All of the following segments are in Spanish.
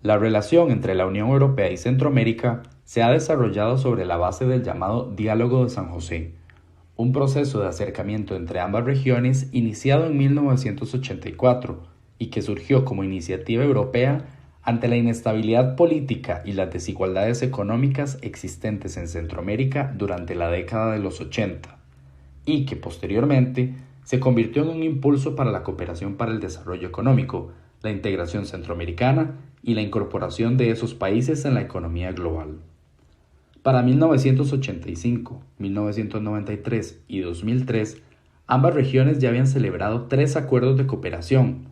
La relación entre la Unión Europea y Centroamérica se ha desarrollado sobre la base del llamado Diálogo de San José, un proceso de acercamiento entre ambas regiones iniciado en 1984 y que surgió como iniciativa europea ante la inestabilidad política y las desigualdades económicas existentes en Centroamérica durante la década de los 80, y que posteriormente se convirtió en un impulso para la cooperación para el desarrollo económico, la integración centroamericana y la incorporación de esos países en la economía global. Para 1985, 1993 y 2003, ambas regiones ya habían celebrado 3 acuerdos de cooperación,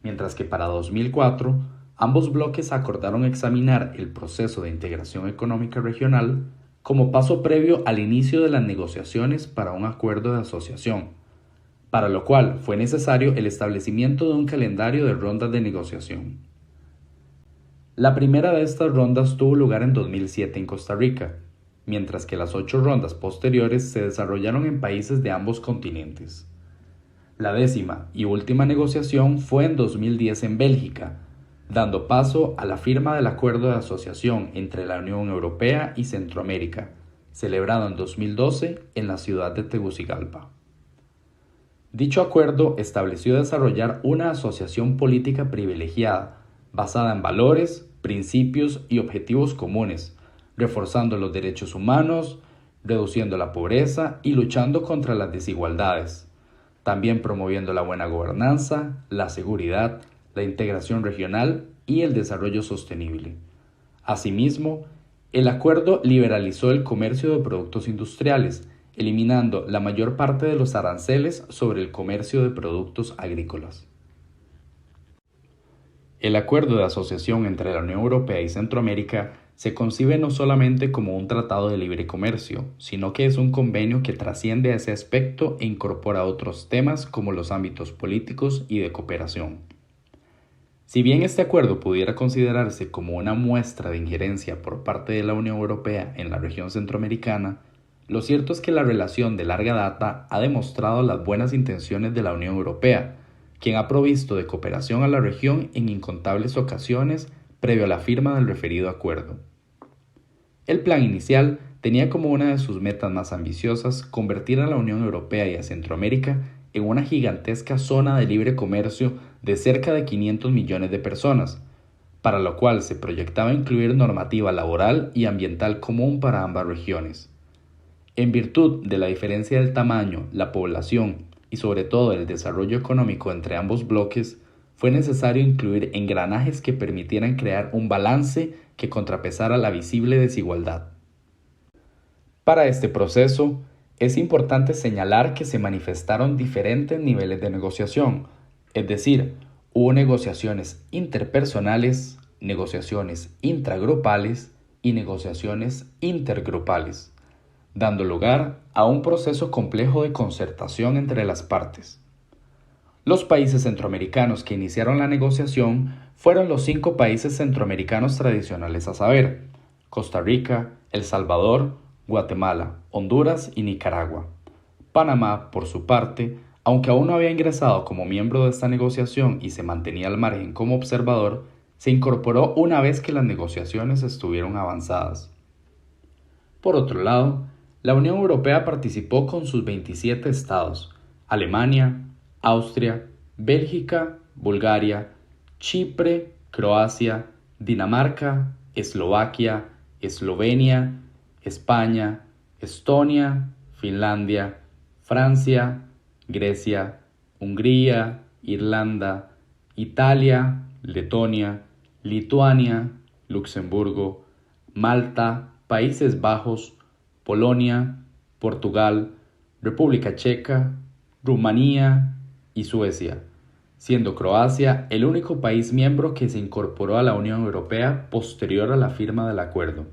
mientras que para 2004, ambos bloques acordaron examinar el proceso de integración económica regional como paso previo al inicio de las negociaciones para un acuerdo de asociación, para lo cual fue necesario el establecimiento de un calendario de rondas de negociación. La primera de estas rondas tuvo lugar en 2007 en Costa Rica, mientras que las 8 rondas posteriores se desarrollaron en países de ambos continentes. La 10ª y última negociación fue en 2010 en Bélgica, dando paso a la firma del Acuerdo de Asociación entre la Unión Europea y Centroamérica, celebrado en 2012 en la ciudad de Tegucigalpa. Dicho acuerdo estableció desarrollar una asociación política privilegiada, basada en valores, principios y objetivos comunes, reforzando los derechos humanos, reduciendo la pobreza y luchando contra las desigualdades, también promoviendo la buena gobernanza, la seguridad, la integración regional y el desarrollo sostenible. Asimismo, el acuerdo liberalizó el comercio de productos industriales, eliminando la mayor parte de los aranceles sobre el comercio de productos agrícolas. El acuerdo de asociación entre la Unión Europea y Centroamérica se concibe no solamente como un tratado de libre comercio, sino que es un convenio que trasciende a ese aspecto e incorpora otros temas como los ámbitos políticos y de cooperación. Si bien este acuerdo pudiera considerarse como una muestra de injerencia por parte de la Unión Europea en la región centroamericana, lo cierto es que la relación de larga data ha demostrado las buenas intenciones de la Unión Europea, quien ha provisto de cooperación a la región en incontables ocasiones previo a la firma del referido acuerdo. El plan inicial tenía como una de sus metas más ambiciosas convertir a la Unión Europea y a Centroamérica en una gigantesca zona de libre comercio de cerca de 500 millones de personas, para lo cual se proyectaba incluir normativa laboral y ambiental común para ambas regiones. En virtud de la diferencia del tamaño, la población y sobre todo el desarrollo económico entre ambos bloques, fue necesario incluir engranajes que permitieran crear un balance que contrapesara la visible desigualdad. Para este proceso, es importante señalar que se manifestaron diferentes niveles de negociación, es decir, hubo negociaciones interpersonales, negociaciones intragrupales y negociaciones intergrupales, dando lugar a un proceso complejo de concertación entre las partes. Los países centroamericanos que iniciaron la negociación fueron los 5 países centroamericanos tradicionales a saber, Costa Rica, El Salvador, Guatemala, Honduras y Nicaragua. Panamá, por su parte, aunque aún no había ingresado como miembro de esta negociación y se mantenía al margen como observador, se incorporó una vez que las negociaciones estuvieron avanzadas. Por otro lado, la Unión Europea participó con sus 27 estados, Alemania, Austria, Bélgica, Bulgaria, Chipre, Croacia, Dinamarca, Eslovaquia, Eslovenia, España, Estonia, Finlandia, Francia, Grecia, Hungría, Irlanda, Italia, Letonia, Lituania, Luxemburgo, Malta, Países Bajos, Polonia, Portugal, República Checa, Rumanía y Suecia, siendo Croacia el único país miembro que se incorporó a la Unión Europea posterior a la firma del acuerdo.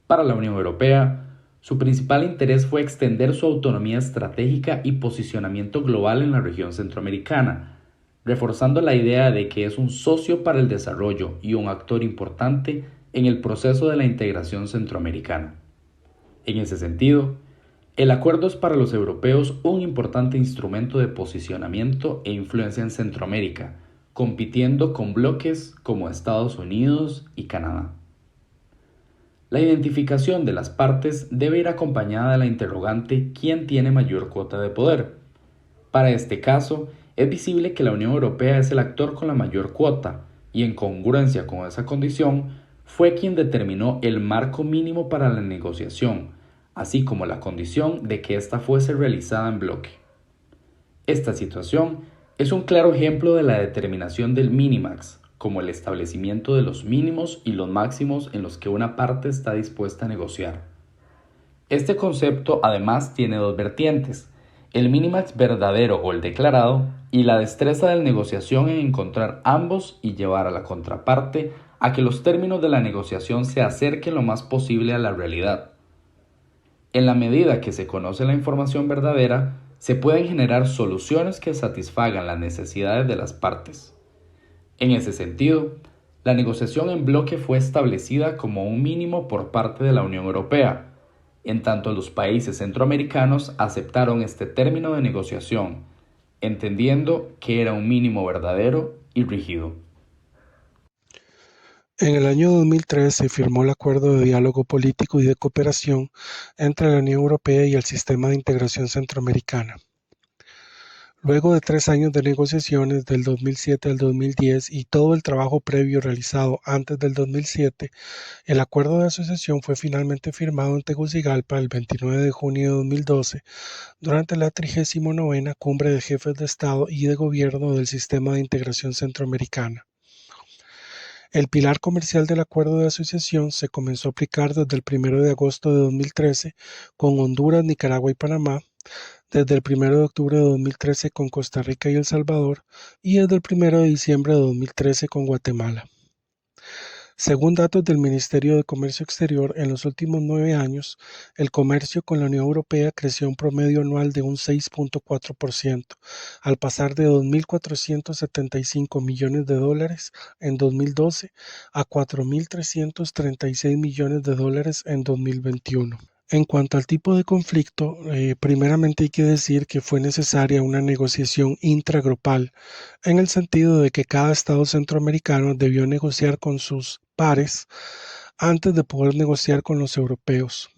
Para la Unión Europea, su principal interés fue extender su autonomía estratégica y posicionamiento global en la región centroamericana, reforzando la idea de que es un socio para el desarrollo y un actor importante en el proceso de la integración centroamericana. En ese sentido, el acuerdo es para los europeos un importante instrumento de posicionamiento e influencia en Centroamérica, compitiendo con bloques como Estados Unidos y Canadá. La identificación de las partes debe ir acompañada de la interrogante ¿quién tiene mayor cuota de poder? Para este caso, es visible que la Unión Europea es el actor con la mayor cuota, y en congruencia con esa condición, fue quien determinó el marco mínimo para la negociación, así como la condición de que ésta fuese realizada en bloque. Esta situación es un claro ejemplo de la determinación del minimax, como el establecimiento de los mínimos y los máximos en los que una parte está dispuesta a negociar. Este concepto además tiene dos vertientes, el minimax verdadero o el declarado y la destreza de la negociación en encontrar ambos y llevar a la contraparte a que los términos de la negociación se acerquen lo más posible a la realidad. En la medida que se conoce la información verdadera, se pueden generar soluciones que satisfagan las necesidades de las partes. En ese sentido, la negociación en bloque fue establecida como un mínimo por parte de la Unión Europea, en tanto los países centroamericanos aceptaron este término de negociación, entendiendo que era un mínimo verdadero y rígido. En el año 2003 se firmó el Acuerdo de Diálogo Político y de Cooperación entre la Unión Europea y el Sistema de Integración Centroamericana. Luego de 3 años de negociaciones, del 2007 al 2010, y todo el trabajo previo realizado antes del 2007, el acuerdo de asociación fue finalmente firmado en Tegucigalpa el 29 de junio de 2012 durante la 39ª Cumbre de Jefes de Estado y de Gobierno del Sistema de Integración Centroamericana. El pilar comercial del acuerdo de asociación se comenzó a aplicar desde el 1 de agosto de 2013 con Honduras, Nicaragua y Panamá, desde el 1 de octubre de 2013 con Costa Rica y El Salvador y desde el 1 de diciembre de 2013 con Guatemala. Según datos del Ministerio de Comercio Exterior, en los últimos 9 años, el comercio con la Unión Europea creció un promedio anual de un 6.4%, al pasar de 2.475 millones de dólares en 2012 a 4.336 millones de dólares en 2021. En cuanto al tipo de conflicto, primeramente hay que decir que fue necesaria una negociación intragrupal, en el sentido de que cada Estado centroamericano debió negociar con sus pares antes de poder negociar con los europeos.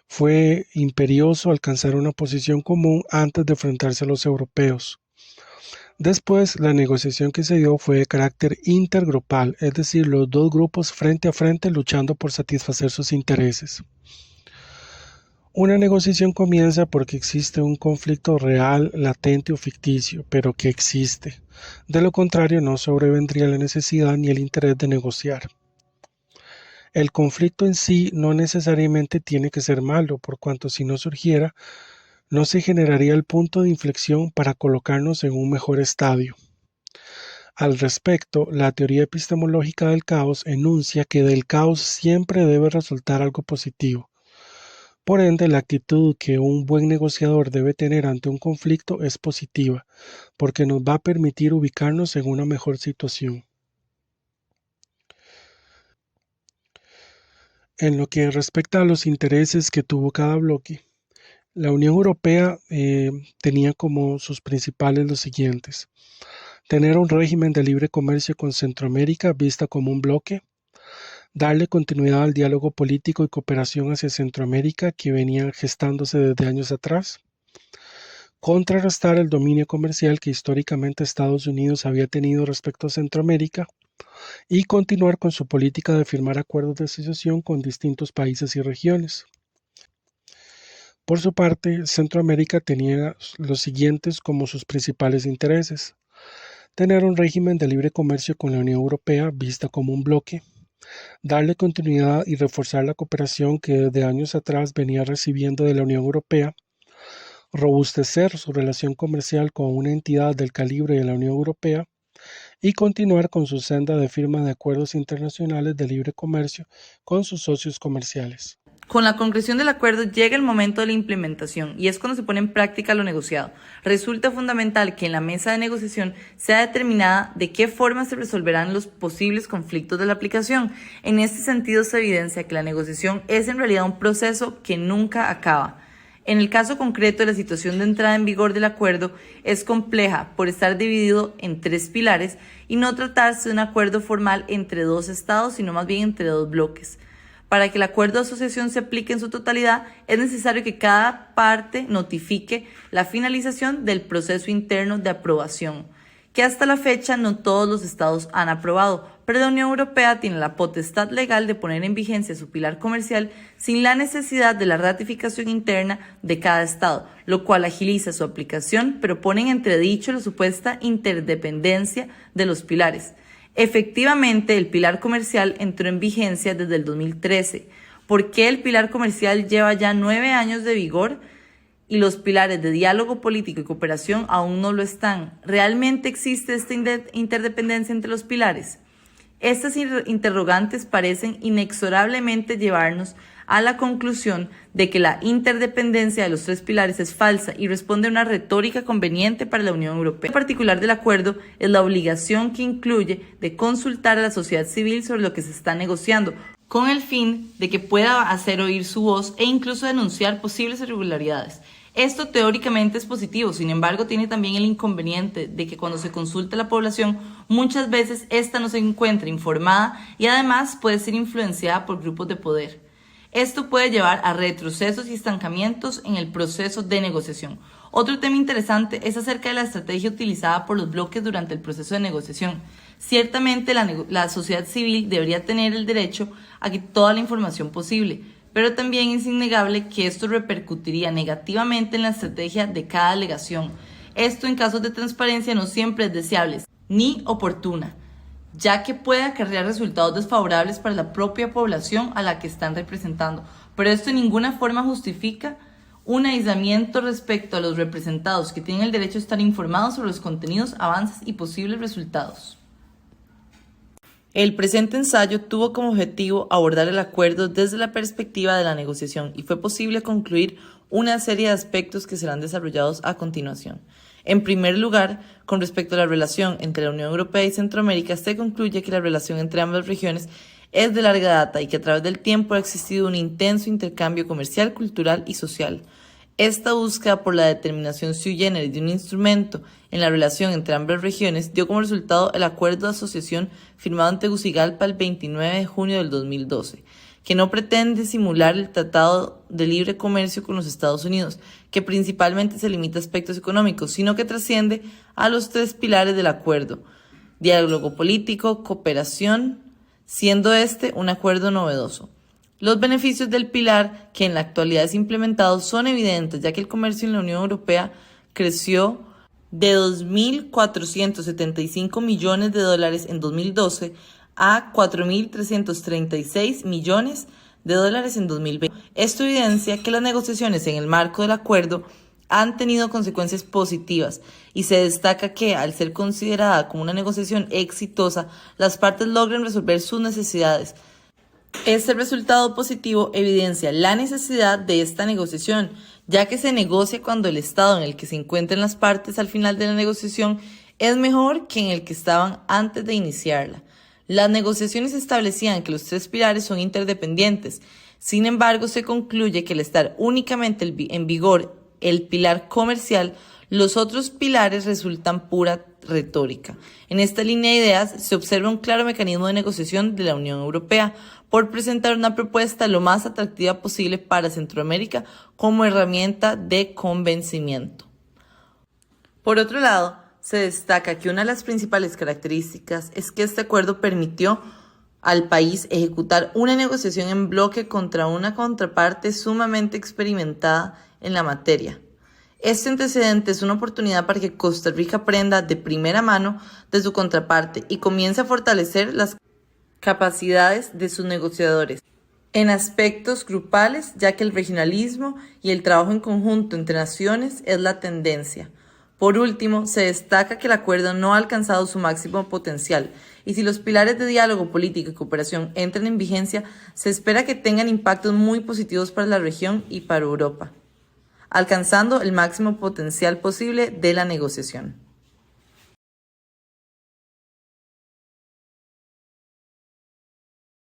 Fue imperioso alcanzar una posición común antes de enfrentarse a los europeos. Después, la negociación que se dio fue de carácter intergrupal, es decir, los dos grupos frente a frente luchando por satisfacer sus intereses. Una negociación comienza porque existe un conflicto real, latente o ficticio, pero que existe. De lo contrario, no sobrevendría la necesidad ni el interés de negociar. El conflicto en sí no necesariamente tiene que ser malo, por cuanto si no surgiera, no se generaría el punto de inflexión para colocarnos en un mejor estadio. Al respecto, la teoría epistemológica del caos enuncia que del caos siempre debe resultar algo positivo. Por ende, la actitud que un buen negociador debe tener ante un conflicto es positiva, porque nos va a permitir ubicarnos en una mejor situación. En lo que respecta a los intereses que tuvo cada bloque, la Unión Europea tenía como sus principales los siguientes: tener un régimen de libre comercio con Centroamérica vista como un bloque, darle continuidad al diálogo político y cooperación hacia Centroamérica que venía gestándose desde años atrás, contrarrestar el dominio comercial que históricamente Estados Unidos había tenido respecto a Centroamérica y continuar con su política de firmar acuerdos de asociación con distintos países y regiones. Por su parte, Centroamérica tenía los siguientes como sus principales intereses: tener un régimen de libre comercio con la Unión Europea vista como un bloque, darle continuidad y reforzar la cooperación que desde años atrás venía recibiendo de la Unión Europea, robustecer su relación comercial con una entidad del calibre de la Unión Europea y continuar con su senda de firma de acuerdos internacionales de libre comercio con sus socios comerciales. Con la concreción del acuerdo llega el momento de la implementación y es cuando se pone en práctica lo negociado. Resulta fundamental que en la mesa de negociación sea determinada de qué forma se resolverán los posibles conflictos de la aplicación. En este sentido se evidencia que la negociación es en realidad un proceso que nunca acaba. En el caso concreto, la situación de entrada en vigor del acuerdo es compleja por estar dividido en 3 pilares y no tratarse de un acuerdo formal entre 2 estados, sino más bien entre 2 bloques. Para que el acuerdo de asociación se aplique en su totalidad, es necesario que cada parte notifique la finalización del proceso interno de aprobación, que hasta la fecha no todos los estados han aprobado, pero la Unión Europea tiene la potestad legal de poner en vigencia su pilar comercial sin la necesidad de la ratificación interna de cada estado, lo cual agiliza su aplicación, pero pone en entredicho la supuesta interdependencia de los pilares. Efectivamente, el pilar comercial entró en vigencia desde el 2013. ¿Por qué el pilar comercial lleva ya 9 años de vigor y los pilares de diálogo político y cooperación aún no lo están? ¿Realmente existe esta interdependencia entre los pilares? Estas interrogantes parecen inexorablemente llevarnos a la conclusión de que la interdependencia de los 3 pilares es falsa y responde a una retórica conveniente para la Unión Europea. En particular del acuerdo es la obligación que incluye de consultar a la sociedad civil sobre lo que se está negociando, con el fin de que pueda hacer oír su voz e incluso denunciar posibles irregularidades. Esto teóricamente es positivo, sin embargo tiene también el inconveniente de que cuando se consulta a la población, muchas veces esta no se encuentra informada y además puede ser influenciada por grupos de poder. Esto puede llevar a retrocesos y estancamientos en el proceso de negociación. Otro tema interesante es acerca de la estrategia utilizada por los bloques durante el proceso de negociación. Ciertamente la sociedad civil debería tener el derecho a que toda la información posible, pero también es innegable que esto repercutiría negativamente en la estrategia de cada delegación. Esto en casos de transparencia no siempre es deseable ni oportuna, ya que puede acarrear resultados desfavorables para la propia población a la que están representando. Pero esto en ninguna forma justifica un aislamiento respecto a los representados que tienen el derecho a estar informados sobre los contenidos, avances y posibles resultados. El presente ensayo tuvo como objetivo abordar el acuerdo desde la perspectiva de la negociación y fue posible concluir una serie de aspectos que serán desarrollados a continuación. En primer lugar, con respecto a la relación entre la Unión Europea y Centroamérica, se concluye que la relación entre ambas regiones es de larga data y que a través del tiempo ha existido un intenso intercambio comercial, cultural y social. Esta búsqueda por la determinación sui generis de un instrumento en la relación entre ambas regiones dio como resultado el acuerdo de asociación firmado en Tegucigalpa el 29 de junio del 2012, que no pretende simular el Tratado de Libre Comercio con los Estados Unidos, que principalmente se limita a aspectos económicos, sino que trasciende a los 3 pilares del acuerdo: diálogo político, cooperación, siendo este un acuerdo novedoso. Los beneficios del pilar que en la actualidad es implementado son evidentes, ya que el comercio en la Unión Europea creció de 2.475 millones de dólares en 2012 a 4.336 millones de dólares en 2020. Esto evidencia que las negociaciones en el marco del acuerdo han tenido consecuencias positivas y se destaca que, al ser considerada como una negociación exitosa, las partes logran resolver sus necesidades. Este resultado positivo evidencia la necesidad de esta negociación, ya que se negocia cuando el estado en el que se encuentran las partes al final de la negociación es mejor que en el que estaban antes de iniciarla. Las negociaciones establecían que los 3 pilares son interdependientes. Sin embargo, se concluye que al estar únicamente en vigor el pilar comercial, los otros pilares resultan pura retórica. En esta línea de ideas se observa un claro mecanismo de negociación de la Unión Europea por presentar una propuesta lo más atractiva posible para Centroamérica como herramienta de convencimiento. Por otro lado, se destaca que una de las principales características es que este acuerdo permitió al país ejecutar una negociación en bloque contra una contraparte sumamente experimentada en la materia. Este antecedente es una oportunidad para que Costa Rica aprenda de primera mano de su contraparte y comience a fortalecer las capacidades de sus negociadores en aspectos grupales, ya que el regionalismo y el trabajo en conjunto entre naciones es la tendencia. Por último, se destaca que el acuerdo no ha alcanzado su máximo potencial y si los pilares de diálogo político y cooperación entran en vigencia, se espera que tengan impactos muy positivos para la región y para Europa, alcanzando el máximo potencial posible de la negociación.